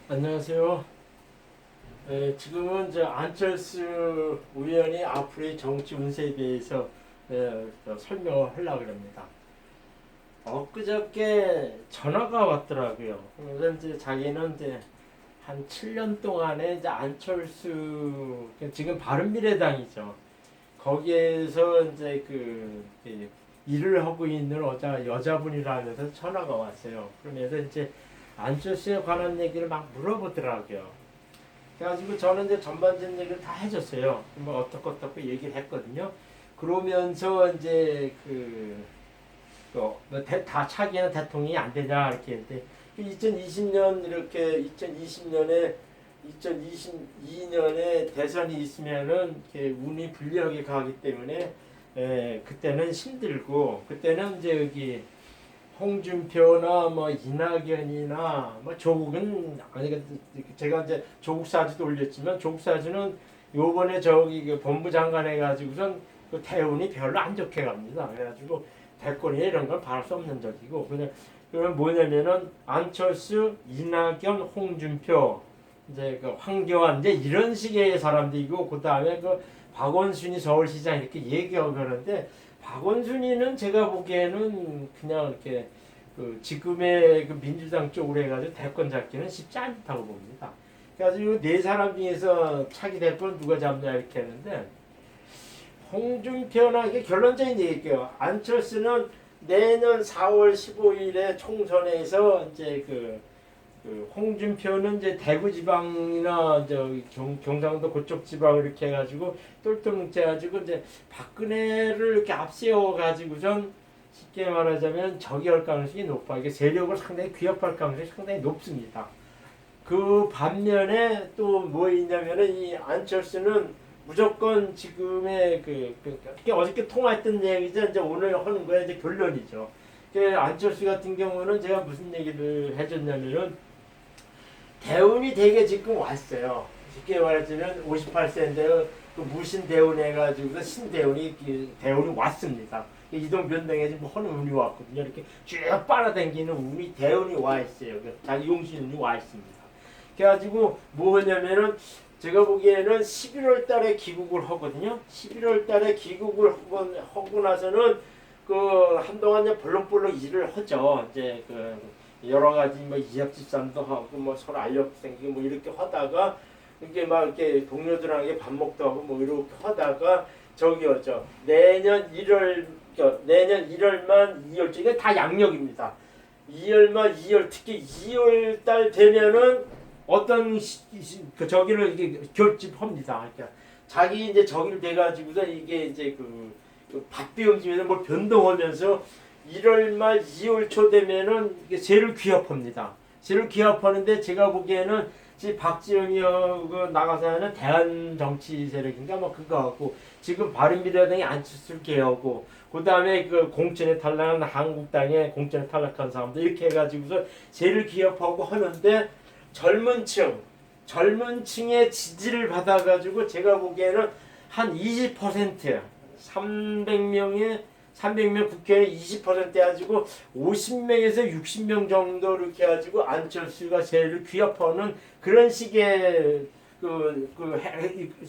안녕하세요. 지금은 안철수 의원이 앞으로의 정치 운세에 대해서 설명을 하려고 합니다. 엊그저께 전화가 왔더라고요. 그래서 이제 자기는 이제 한 7년 동안에 이제 안철수, 지금 바른미래당이죠. 거기에서 이제 일을 하고 있는 여자분이라면서 전화가 왔어요. 그러면서 이제 안철수에 관한 얘기를 막 물어보더라고요. 그래가지고 저는 이제 전반적인 얘기를 다 해줬어요. 뭐 어떻고 얘기를 했거든요. 그러면서 이제 다 차기는 대통령이 안 되냐 이렇게 했는데 2020년 이렇게 2022년에 대선이 있으면은 이렇게 운이 불리하게 가기 때문에 그때는 힘들고 그때는 이제 여기 홍준표나 뭐 이낙연이나 뭐 조국은 아니 제가 이제 조국 사주도 올렸지만 조국 사주는 요번에 저기 그 법무장관 해가지고선 그 대운이 별로 안 좋게 갑니다. 그래가지고 대권이 이런 건 바랄 수 없는 적이고 그냥 그러면 뭐냐면은 안철수, 이낙연, 홍준표 이제 그 황교안 이제 이런 식의 사람들이고 그 다음에 그 박원순이 서울시장 이렇게 얘기하고 그러는데 박원순이는 제가 보기에는 그냥 이렇게 지금의 그 민주당 쪽으로 해가지고 대권 잡기는 쉽지 않다고 봅니다. 그래가지고 네 사람 중에서 차기 대권 누가 잡냐 이렇게 했는데 홍준표나 이게 결론적인 얘기예요. 안철수는 내년 4월 15일에 총선에서 이제 홍준표는 이제 대구 지방이나 경상도 그쪽 지방 이렇게 해가지고 똘똘 뭉쳐가지고 이제 박근혜를 이렇게 앞세워 가지고선 쉽게 말하자면 저기할 가능성이 높아. 이게 세력을 상당히 귀합할 가능성이 상당히 높습니다. 그 반면에 또 뭐 있냐면은 이 안철수는 무조건 지금의 어저께 통화했던 얘기죠. 이제 오늘 하는 거야 이제 결론이죠. 안철수 같은 경우는 제가 무슨 얘기를 해줬냐면은 대운이 되게 지금 왔어요. 쉽게 말하자면 58세인데 그 무신 대운 해가지고 신대운이 대운이 왔습니다. 이동 변동에 지금 하는 운이 왔거든요. 이렇게 쭉 빨아당기는 운이 대운이 와 있어요. 자기 용신운이 와 있습니다. 그래가지고 뭐냐면은 제가 보기에는 11월 달에 귀국을 하거든요. 11월 달에 귀국을 하고 나서는 한동안 이제 볼록볼록 일을 하죠. 이제 여러 가지 뭐 이력 집산도 하고 뭐 서로 알력 생기고 뭐 이렇게 하다가 이게 막 이렇게 동료들하고 밥 먹도 하고 뭐 이렇게 하다가 저기였죠. 내년 1월만 2월째 이게 다 양력입니다. 2월만 2월 특히 2월 달 되면은 어떤 저기를 이게 결집합니다. 그러니까 자기 이제 저기를 돼가지고서 이게 이제 밭비움집에서 뭘 변동하면서 1월 말 2월 초 되면은 이게 세를 귀합합니다. 세를 귀합하는데 제가 보기에는 지금 박지원이 나가서 하는 대한 정치 세력인가 뭐 그거 하고 지금 바른미래당이 안철수를 개하고 그 다음에 공천에 탈락한 한국당에 공천에 탈락한 사람들 이렇게 해가지고서 세를 기업하고 하는데 젊은 층의 지지를 받아가지고 제가 보기에는 한 20% 300명 국회에 20% 해가지고 50명에서 60명 정도 이렇게 해가지고 안철수가 세를 귀합하는 그런 식의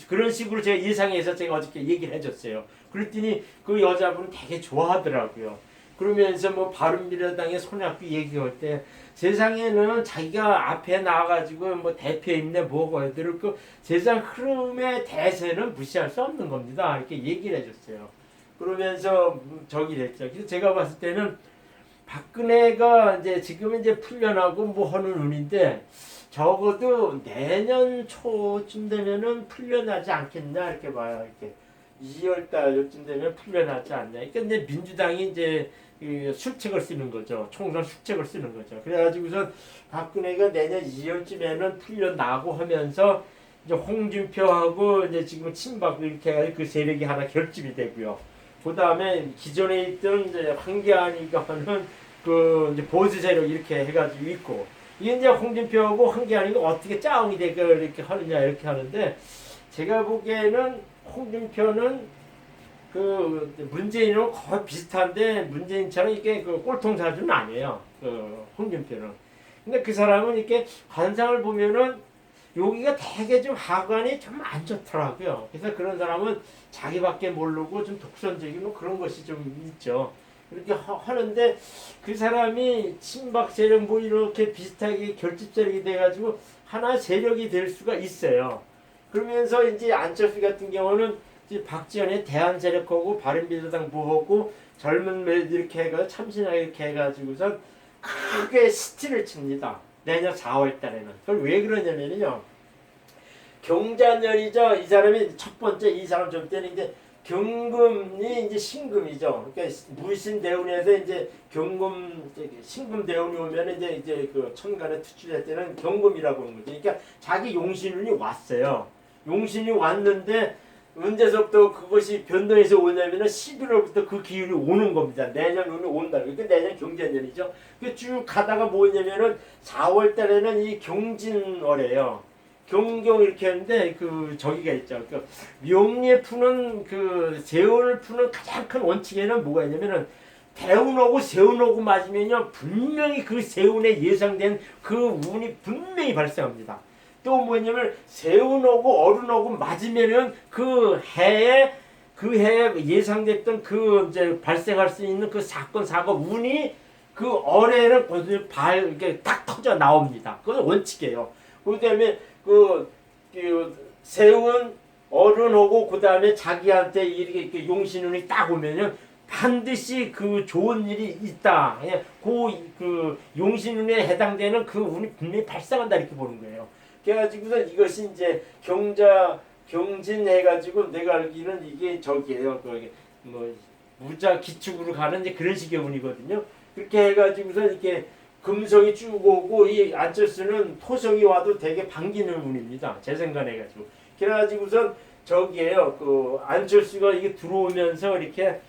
그런 식으로 제가 예상해서 제가 어저께 얘기를 해줬어요. 그랬더니 그 여자분은 되게 좋아하더라고요. 그러면서 뭐 바른미래당의 손학규 얘기할 때 세상에는 자기가 앞에 나와가지고 뭐 대표인데 뭐고 애들을 세상 흐름의 대세는 무시할 수 없는 겁니다. 이렇게 얘기를 해줬어요. 그러면서 저기 됐죠. 그래서 제가 봤을 때는 박근혜가 이제 지금은 이제 풀려나고 뭐 하는 운인데 적어도 내년 초쯤 되면은 풀려나지 않겠냐 이렇게 봐요. 이렇게 2월 달쯤 되면 풀려나지 않냐. 그러니까 이제 민주당이 이제 수책을 쓰는 거죠. 총선 수책을 쓰는 거죠. 그래가지고서 박근혜가 내년 2월쯤에는 풀려나고 하면서 이제 홍준표하고 이제 지금 친박 이렇게 해가지고 그 세력이 하나 결집이 되고요. 그 다음에 기존에 있던 이제 황교안이가 하는 이제 보수 세력 이렇게 해가지고 있고 이게 이제 홍준표하고 황교안이가 어떻게 짜응이 되고 이렇게 하느냐 이렇게 하는데 제가 보기에는 홍준표는 문재인하고 거의 비슷한데 문재인처럼 이게 꼴통 사주는 아니에요. 홍준표는. 근데 그 사람은 이렇게 관상을 보면은 여기가 되게 좀 하관이 좀 안 좋더라고요. 그래서 그런 사람은 자기밖에 모르고 좀 독선적인 뭐 그런 것이 좀 있죠. 이렇게 하는데 그 사람이 친박 세력 뭐 이렇게 비슷하게 결집 세력이 돼가지고 하나 세력이 될 수가 있어요. 그러면서 이제 안철수 같은 경우는 이제 박지원의 대한 세력하고 바른미래당 부하고 젊은 매들 이렇게 해가 참신하게 이렇게 해가지고선 크게 스틸을 칩니다. 내년 4월 달에는. 그걸 왜 그러냐면요. 경자년이죠. 이 사람이 첫 번째 이 사람 좀 때는 이제 경금이 이제 신금이죠. 그러니까 무신대운에서 이제 경금 신금대운이 오면 이제 그 천간에 투출할 때는 경금이라고 하는 거죠. 그러니까 자기 용신운이 왔어요. 용신이 왔는데 언제서부터 그것이 변동해서 오냐면은 11월부터 그 기운이 오는 겁니다. 내년 운이 온다. 그러니까 내년 경자년이죠. 쭉 가다가 뭐냐면은 4월 달에는 이 경진월이에요. 경경 이렇게 하는데 그 저기가 있죠. 그 명리에 푸는 그 세운을 푸는 가장 큰 원칙에는 뭐가 있냐면은 대운하고 세운하고 맞으면요 분명히 그 세운에 예상된 그 운이 분명히 발생합니다. 또 뭐냐면 세운하고 어른하고 맞으면은 그 해에 예상됐던 그 이제 발생할 수 있는 그 사건 사고 운이 그 어뢰는 이렇게 딱 터져 나옵니다. 그건 원칙이에요. 그다음에 그 세운 어른하고 그다음에 자기한테 이렇게 용신운이 딱 오면은 반드시 그 좋은 일이 있다. 그 용신운에 해당되는 그 운이 분명히 발생한다 이렇게 보는 거예요. 그래가지고서 이것이 이제 경진 해가지고 내가 알기는 이게 저기예요. 그게 뭐 무자 기축으로 가는 이제 그런 식의 운이거든요. 그렇게 해가지고서 이렇게 금성이 쭉 오고 이 안철수는 토성이 와도 되게 반기는 운입니다. 제 생각해가지고. 그래가지고선 저기에요. 그 안철수가 이게 들어오면서 이렇게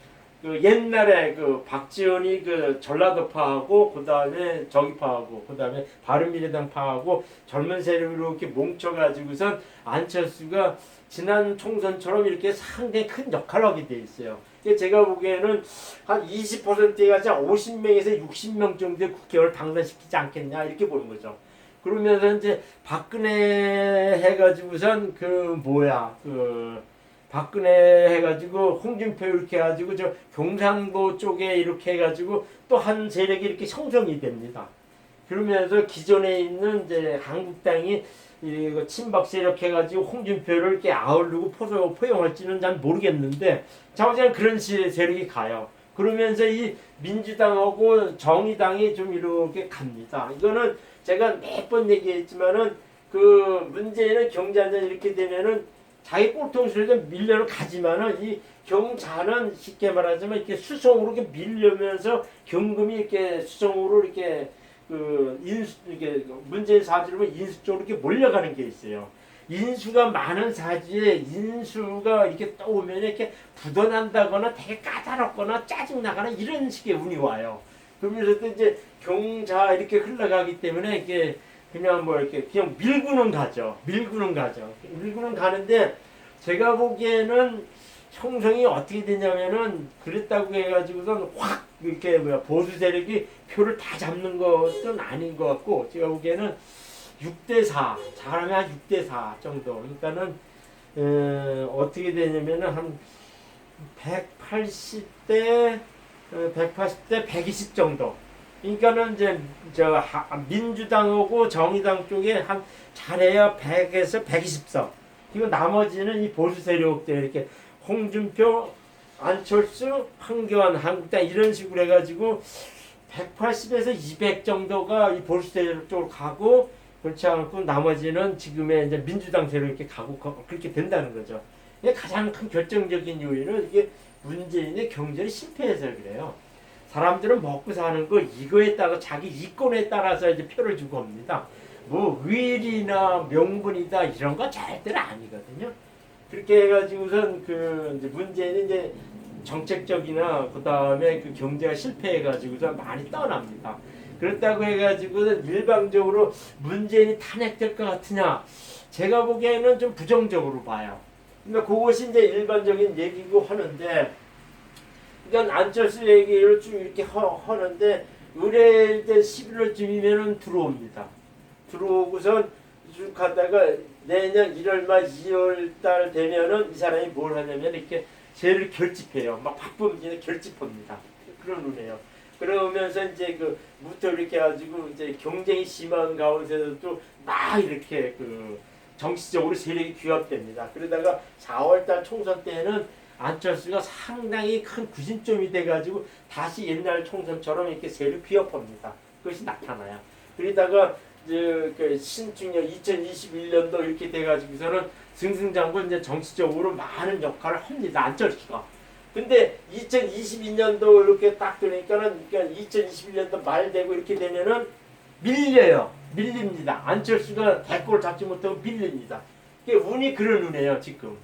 그 옛날에 그 박지원이 그 전라도파하고 그 다음에 저기파하고 그 다음에 바른미래당파하고 젊은 세력으로 이렇게 뭉쳐가지고선 안철수가 지난 총선처럼 이렇게 상당히 큰 역할을 하게 돼 있어요. 제가 보기에는 한 20%가 50명에서 60명 정도의 국회의원을 당선시키지 않겠냐 이렇게 보는 거죠. 그러면서 이제 박근혜 해가지고선 박근혜 해가지고 홍준표 이렇게 해가지고 저 경상도 쪽에 이렇게 해가지고 또 한 세력이 이렇게 형성이 됩니다. 그러면서 기존에 있는 이제 한국당이 이거 친박 세력 해가지고 홍준표를 이렇게 아우르고 포용할지는 잘 모르겠는데 자우지간 그런 세력이 가요. 그러면서 이 민주당하고 정의당이 좀 이렇게 갑니다. 이거는 제가 몇 번 얘기했지만은 그 문제는 경자는 이렇게 되면은 자기 꼴통수를 밀려는 가지만은 이 경자는 쉽게 말하자면 이렇게 수성으로 이렇게 밀려면서 경금이 이렇게 수성으로 이렇게 이게 문재인 사주로 인수 쪽으로 이렇게 몰려가는 게 있어요. 인수가 많은 사주에 인수가 이렇게 떠오면 이렇게 부도난다거나 되게 까다롭거나 짜증나거나 이런 식의 운이 와요. 그러면서 또 이제 경자 이렇게 흘러가기 때문에 이게 그냥 뭐 이렇게 그냥 밀고는 가죠. 밀고는 가는데 제가 보기에는 형성이 어떻게 되냐면은 그랬다고 해가지고선 확 이렇게 보수 세력이 표를 다 잡는 것은 아닌 것 같고 제가 보기에는 6대4 잘하면 한 6대4 정도. 그러니까는 어떻게 되냐면은 한 180대 120 정도. 그러니까는 이제 민주당하고 정의당 쪽에 한 잘해야 100에서 120석. 그리고 나머지는 이 보수 세력들 이렇게 홍준표, 안철수, 황교안, 한국당 이런 식으로 해가지고 180에서 200 정도가 이 보수 세력 쪽으로 가고 그렇지 않고 나머지는 지금의 이제 민주당 세력 이렇게 가고 그렇게 된다는 거죠. 이게 가장 큰 결정적인 요인은 이게 문재인의 경제를 실패해서 그래요. 사람들은 먹고 사는 거 이거에 따라 자기 이권에 따라서 이제 표를 주고 옵니다. 뭐 의리나 명분이다 이런 거 절대로 아니거든요. 그렇게 해가지고선 이제 문재인이 이제 정책적이나 그 다음에 그 경제가 실패해가지고서 많이 떠납니다. 그렇다고 해가지고는 일방적으로 문재인이 탄핵될 것 같으냐? 제가 보기에는 좀 부정적으로 봐요. 그러니까 그것이 이제 일반적인 얘기고 하는데, 그러니까 안철수 얘기를 쭉 이렇게 하는데 을에 이제 11월쯤이면은 들어옵니다. 들어오고선 쭉 가다가 내년 1월 말 2월 달 되면은 이 사람이 뭘 하냐면 이렇게 세를 결집해요. 막 바쁘면 이제 결집합니다. 그런 운이에요. 그러면서 이제 그 무토 이렇게 해가지고 이제 경쟁이 심한 가운데서도 막 이렇게 그 정치적으로 세력이 규합됩니다. 그러다가 4월달 총선 때는 안철수가 상당히 큰 구심점이 돼가지고 다시 옛날 총선처럼 이렇게 세력 규합합니다. 그것이 나타나요. 그러다가 그 신중년 2021년도 이렇게 돼가지고서는 승승장구 이제 정치적으로 많은 역할을 합니다. 안철수가. 근데 2022년도 이렇게 딱 되니까는 그러니까 2021년도 말 되고 이렇게 되면은 밀려요. 밀립니다. 안철수가 대권을 잡지 못하고 밀립니다. 운이 그런 운이에요. 지금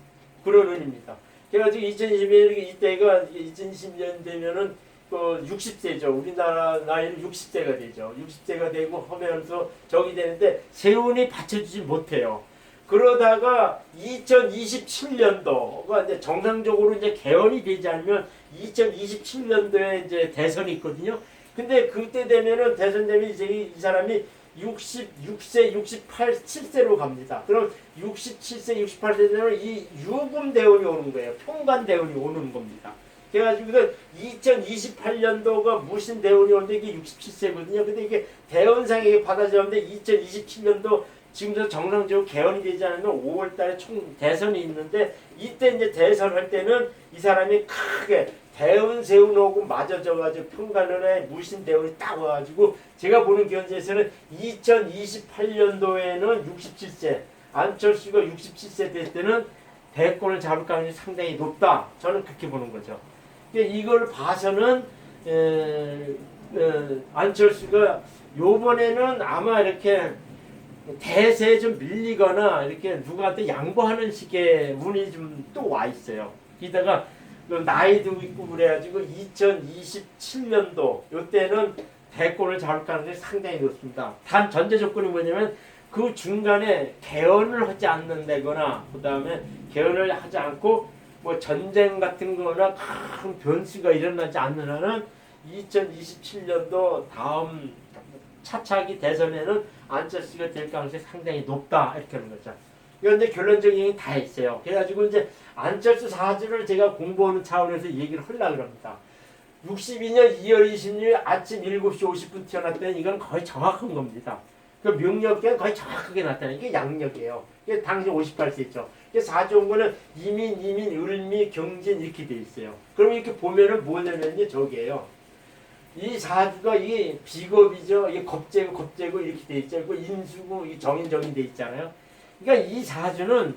그런 운입니다. 그래가지고 2021년 이때가 2020년 되면은 그 60세죠. 우리나라 나이는 60세가 되죠. 60세가 되고 하면서 저기 되는데 세운이 받쳐주지 못해요. 그러다가 2027년도가 이제 정상적으로 이제 개헌이 되지 않으면 2027년도에 이제 대선이 있거든요. 근데 그때 되면은 대선 되면 이제 이 사람이 66세, 68, 7세로 갑니다. 그럼 67세, 68세 되면 이 유금 대운이 오는 거예요. 평관 대운이 오는 겁니다. 그래가지고 2028년도가 무신 대운이 오는데 이게 67세거든요. 근데 이게 대운상에게 받아들였는데 2027년도 지금도 정상적으로 개헌이 되지 않으면 5월달에 총 대선이 있는데 이때 이제 대선할 때는 이 사람이 크게 대운 세운하고 맞아져가지고 평관원에 무신 대운이 딱 와가지고 제가 보는 견제에서는 2028년도에는 67세 안철수가 67세 될 때는 대권을 잡을 가능성이 상당히 높다. 저는 그렇게 보는 거죠. 이걸 봐서는 안철수가 요번에는 아마 이렇게 대세에 좀 밀리거나 이렇게 누구한테 양보하는 식의 운이 좀 또 와 있어요. 게다가 나이도 있고 그래가지고 2027년도 요때는 대권을 잡을 가능성이 상당히 높습니다. 단 전제 조건이 뭐냐면 그 중간에 개헌을 하지 않는다거나 그 다음에 개헌을 하지 않고 뭐 전쟁 같은 거나 큰 변수가 일어나지 않는 한은 2027년도 다음 차차기 대선에는 안철수가 될 가능성이 상당히 높다 이렇게 하는 거죠. 그런데 결론적인 얘기 다 있어요. 그래가지고 이제 안철수 사주를 제가 공부하는 차원에서 얘기를 하려고 합니다. 62년 2월 26일 아침 7시 50분 태어났다는 이건 거의 정확한 겁니다. 그 명력계는 거의 정확하게 나타나요. 이게 양력이에요. 이게 당시 58세죠. 사주 온 거는 이민, 을미, 경진 이렇게 돼 있어요. 그럼 이렇게 보면은 뭐냐면요, 저기예요. 이 사주가 이게 비겁이죠. 이게 겁재고 이렇게 돼 있죠. 그 인수고 이 정인 돼 있잖아요. 그러니까 이 사주는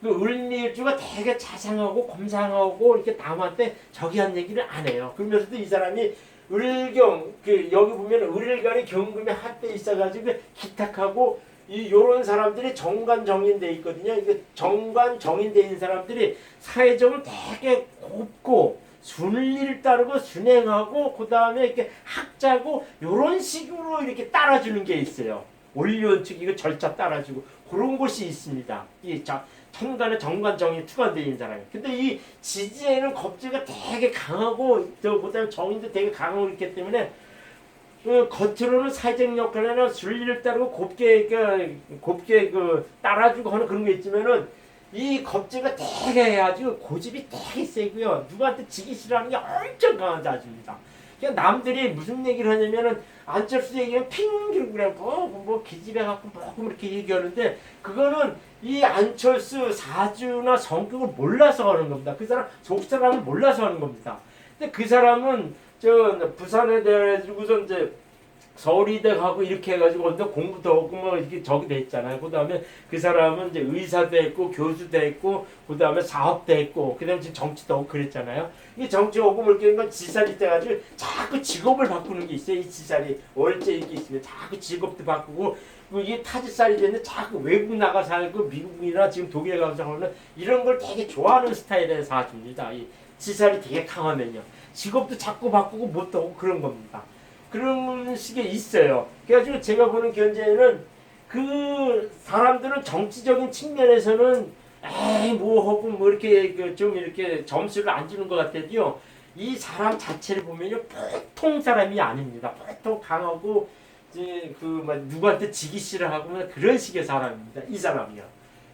그 을미일주가 되게 자상하고 검상하고 이렇게 남한테 저기한 얘기를 안 해요. 그러면서도 이 사람이 을경 그 여기 보면 을간이 경금에 한때 있어가지고 기탁하고 이 요런 사람들이 정관 정인돼 있거든요. 이게 정관 정인돼 있는 사람들이 사회적으로 되게 곱고 순리를 따르고 순행하고 그 다음에 이렇게 학자고 요런 식으로 이렇게 따라주는 게 있어요. 원리원칙 이거 절차 따라주고 그런 곳이 있습니다. 이 천간에 정관 정인 투관되어 있는 사람이. 근데 이 지지에는 겁재가 되게 강하고 그다음에 정인도 되게 강하고 있기 때문에 겉으로는 사회적 역할이나 순리를 따르고 곱게 따라주고 하는 그런 게 있지만은 이 겁재가 되게 해가지고 고집이 되게 세고요. 누구한테 지기 싫어하는 게 엄청 강한 자주입니다. 그러니까 남들이 무슨 얘기를 하냐면은 안철수 얘기하면 핑계를 그래 뭐 기집애 갖고 뭐 이렇게 얘기하는데 그거는 이 안철수 사주나 성격을 몰라서 하는 겁니다. 그 사람 속사람을 몰라서 하는 겁니다. 근데 그 사람은 저 부산에 대해서고서 이제 서울이대 가고 이렇게 해가지고 근데 공부도 하고 뭐 이렇게 저기 돼 있잖아요. 그 다음에 그 사람은 이제 의사도 했고 교수도 했고 그 다음에 사업도 했고 그 다음에 지금 정치도 하고 그랬잖아요. 이 정치하고 뭐 이렇게 지살이 돼가지고 자꾸 직업을 바꾸는 게 있어요. 이 지살이 월제 이렇게 있으면 자꾸 직업도 바꾸고 이게 타지살이 되는데 자꾸 외국 나가 살고 미국이나 지금 독일에 가서 하는 이런 걸 되게 좋아하는 스타일의 사주입니다. 이 지살이 되게 강하면요. 직업도 자꾸 바꾸고 못도 하고 그런 겁니다. 그런 식의 있어요. 그래가지고 제가 보는 견제에는 그 사람들은 정치적인 측면에서는 에이 뭐 하고 뭐 이렇게 좀 이렇게 점수를 안 주는 것 같아도요. 이 사람 자체를 보면요 보통 사람이 아닙니다. 보통 강하고 이제 그막 누구한테 지기 싫어하고 그런 식의 사람입니다. 이 사람이요.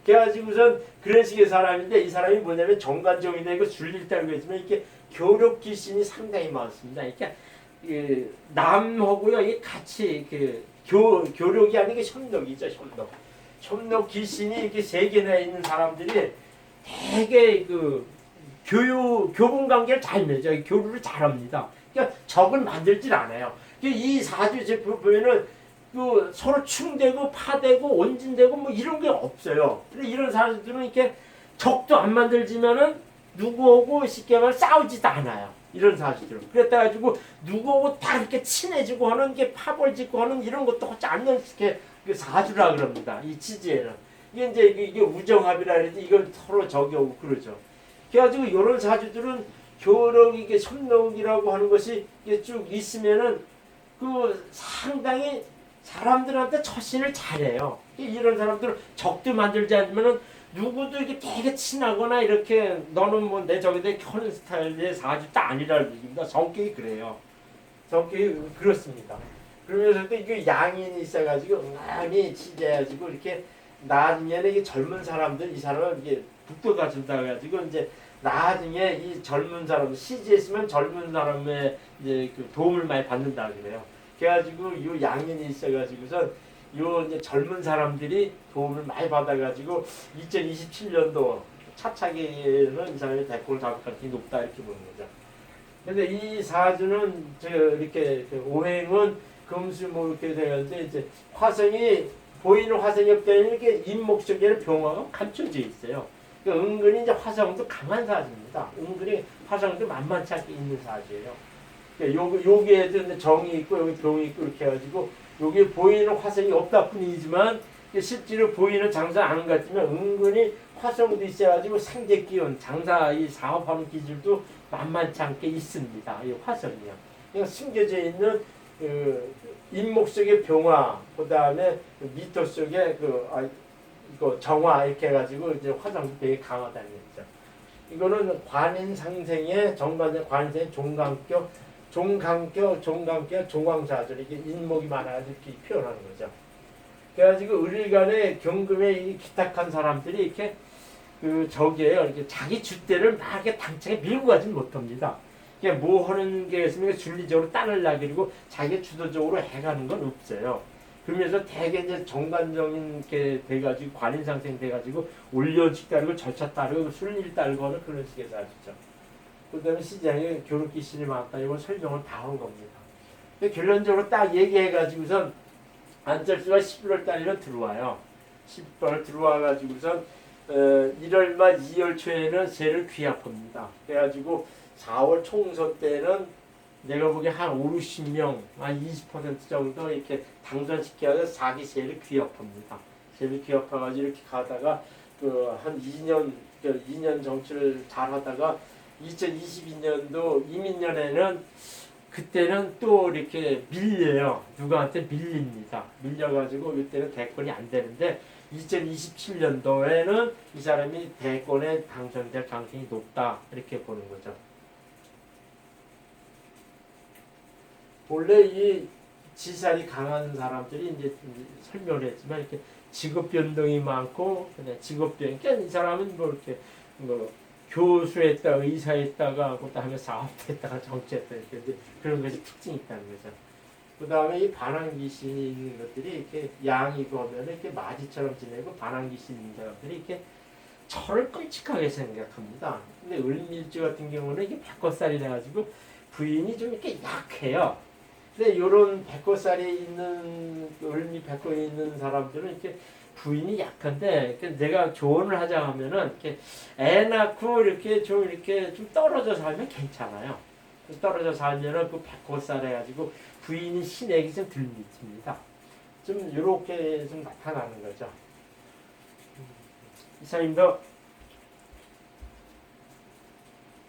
그래가지고선 그런 식의 사람인데 이 사람이 뭐냐면 정관종이 되고 줄일다고 했지만 이렇게 교력 기신이 상당히 많습니다. 이렇게 남하고요 이 같이 교력이 아닌 게 협력이죠. 협력 기신이 이렇게 세 개나 있는 사람들이 되게 교분 관계를 잘 맺어요. 교류를 잘합니다. 그러니까 적을 만들질 않아요. 이 사주 제품 보면은 서로 충되고 파되고 온진되고 뭐 이런 게 없어요. 근데 이런 사주들은 이렇게 적도 안 만들지만은 누구하고 쉽게 말해 싸우지도 않아요. 이런 사주들은. 그랬다 가지고 누구하고 다 이렇게 친해지고 하는 게 파벌짓고 하는 이런 것도 하지 않는 그 사주라 그럽니다. 이 지지에는. 이게 이제 이게 우정합이라 그러지 이걸 서로 적이오고 그러죠. 그래가지고 이런 사주들은 교력 이게 협력이라고 하는 것이 이게 쭉 있으면은 상당히 사람들한테 처신을 잘해요. 이런 사람들은 적도 만들지 않으면은 누구도 이렇게 되게 친하거나 이렇게 너는 뭐 내 적인데 켜는 스타일의 사주도 아니라는 얘기입니다. 성격이 그래요. 성격이 그렇습니다. 그러면서도 이게 양인이 있어가지고 엉망이 치재가지고 이렇게 나중에는 이게 젊은 사람들 이 사람은 이게 북도가 준다 해가지고 이제 나중에 이 젊은 사람 시지했으면 젊은 사람의 이제 도움을 많이 받는다 그래요. 그래가지고 이 양인이 있어가지고선 요 이제 젊은 사람들이 도움을 많이 받아가지고 2027년도 차차기에는 이 사람이 대권을 잡을 가능성이 높다 이렇게 보는 거죠. 근데 이 사주는 이렇게 오행은 금수 뭐 이렇게 되는데 이제 화성이 보이는 화성이 없다면 이렇게 인목적에는 병화가 감춰져 있어요. 그러니까 은근히 이제 화성도 강한 사주입니다. 은근히 화성도 만만치 않게 있는 사주예요. 그러니까 여기에도 정이 있고 여기 병이 있고 이렇게 해가지고 여기 보이는 화성이 없다 뿐이지만 실제로 보이는 장사 안 같지만 은근히 화성도 있어가지고 생재 기운 장사 이 사업하는 기질도 만만치 않게 있습니다. 이 화성이요. 그러니까 숨겨져 있는 인목 속의 병화, 그 다음에 미토 속에 이거 정화 이렇게 해가지고 이제 화성도 되게 강하다는 거죠. 이거는 관인상생의 정관의 관인상의 종강격, 종광사절 이게 인목이 많아서 이렇게 표현하는 거죠. 그래가지고 을간에 경금에 기탁한 사람들이 이렇게 저기에요. 이렇게 자기 줏대를 막 이렇게 당차게 밀고 가지 못합니다. 이게 뭐 하는 게 있으면 줄리적으로 땅을 나기고 자기 주도적으로 해가는 건 없어요. 그러면서 대개 이제 정관적인 게 돼가지고 관인상생 돼가지고 올려직 따르고 절차 따르고 순일 따르고는 그런 식의 사주죠. 그 다음에 시장에 교육기신이 많다. 이건 설명을 다 한 겁니다. 결론적으로 딱 얘기해가지고선 안철수가 11월 달에는 들어와요. 10월 들어와가지고선 1월 말 2월 초에는 세를 귀합합니다. 그래가지고 4월 총선 때는 내가 보기에 한 5, 60명, 한 20% 정도 이렇게 당선시켜서 4기 세를 귀합합니다. 세를 귀합해가지고 이렇게 가다가 한 2년 정치를 잘 하다가 2022년도 이민년에는 그때는 또 이렇게 밀려요. 누구한테 밀립니다. 밀려가지고 이때는 대권이 안 되는데 2027년도에는 이 사람이 대권에 당선될 가능성이 높다 이렇게 보는 거죠. 원래 이 지살이 강한 사람들이 이제 설명을 했지만 이렇게 직업 변동이 많고 직업 변동. 그러니까 이 사람은 뭐 이렇게 뭐 교수했다가 의사했다가 그다음에 사업했다가 정치했다 이렇게 그런 것이 특징이 있다는 거죠. 그다음에 이 반항귀신이 있는 것들이 이렇게 양이 보면 이렇게 마지처럼 지내고 반항귀신 있는 사람들이 이렇게 철을 끔찍하게 생각합니다. 근데 을밀주 같은 경우는 이게 백호살이 돼가지고 부인이 좀 이렇게 약해요. 근데 이런 백호살이 있는 을미 백호에 있는 사람들은 이렇게 부인이 약한데 내가 조언을 하자 하면은 이렇게 애 낳고 이렇게 좀 떨어져 살면 괜찮아요. 떨어져 살면은 그 백호살 해가지고 부인이 신에게 좀 덜 미칩니다. 좀 이렇게 좀 나타나는 거죠. 이사님도